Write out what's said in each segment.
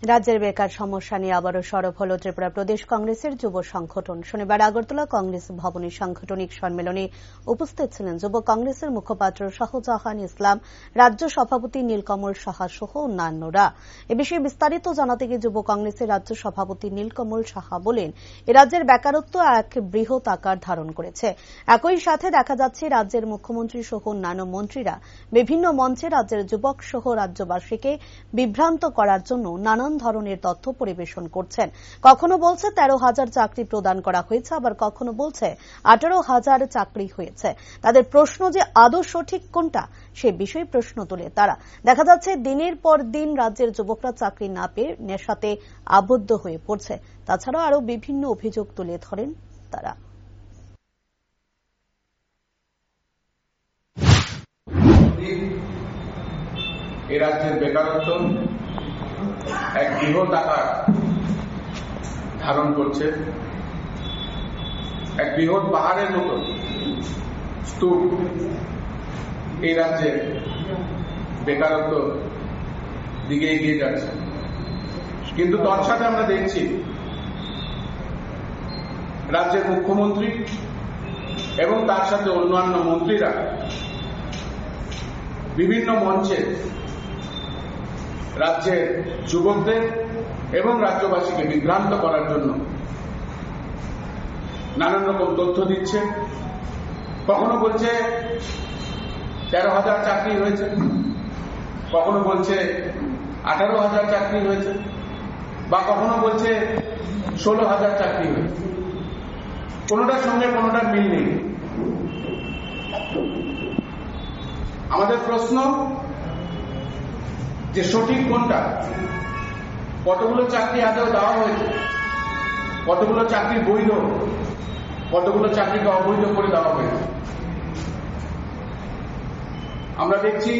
রাজ্যের বেকার সমস্যা নিয়ে আবারও সরব হল ত্রিপুরা প্রদেশ কংগ্রেসের যুব সংগঠন। শনিবার আগরতলা কংগ্রেস ভবনে সাংগঠনিক সম্মেলনে উপস্থিত ছিলেন যুব কংগ্রেসের মুখপাত্র শাহজাহান ইসলাম, রাজ্য সভাপতি নীলকমল সাহা সহ অন্যান্যরা। এ বিষয়ে বিস্তারিত জানাতে গিয়ে যুব কংগ্রেসের রাজ্য সভাপতি নীলকমল সাহা বলেন, এ রাজ্যের বেকারত্ব এক বৃহৎ আকার ধারণ করেছে। একই সাথে দেখা যাচ্ছে রাজ্যের মুখ্যমন্ত্রী সহ অন্যান্য মন্ত্রীরা বিভিন্ন মঞ্চে রাজ্যের যুবক সহ রাজ্যবাসীকে বিভ্রান্ত করার জন্য নানান ধরনের তথ্য পরিবেশন করছেন। কখনো বলছে 13,000 চাকরি প্রদান করা হয়েছে, আবার কখনো বলছে 18,000 চাকরি হয়েছে। তাদের প্রশ্ন যে আদৌ সঠিক কোনটা সে বিষয়ে প্রশ্ন তোলে তারা। দেখা যাচ্ছে দিনের পর দিন রাজ্যের যুবকরা চাকরি না পেয়ে নেশাতে আবদ্ধ হয়ে পড়ছে। তাছাড়াও আরো বিভিন্ন অভিযোগ তুলে ধরেন তারা। এ রাজ্যের বেকারত্ব এক বৃহৎ আকার ধারণ করছে। এক বৃহৎ পাহাড়ের মতো স্তূপ এই রাজ্যের বেকারত্ব দিকে এগিয়ে যাচ্ছে। কিন্তু তার সাথে আমরা দেখছি রাজ্যের মুখ্যমন্ত্রী এবং তার সাথে অন্যান্য মন্ত্রীরা বিভিন্ন মঞ্চে রাজ্যের যুবকদের এবং রাজ্যবাসীকে বিভ্রান্ত করার জন্য নানান রকম তথ্য দিচ্ছে। কখনো বলছে 13,000 চাকরি হয়েছে, কখনো বলছে 18,000 চাকরি হয়েছে, বা কখনো বলছে 16,000 চাকরি হয়েছে। কোনোটার সঙ্গে কোনোটার মিল নেই। আমাদের প্রশ্ন যে সঠিক কোনটা, কতগুলো চাকরি আদৌ দেওয়া হয়েছে, কতগুলো চাকরি বৈধ, কতগুলো চাকরিকে অবৈধ করে দেওয়া হয়েছে। আমরা দেখছি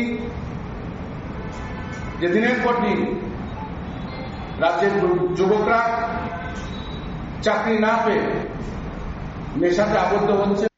যে দিনের পর দিন রাজ্যের যুবকরা চাকরি না পেয়ে নেশাতে আবদ্ধ হচ্ছে।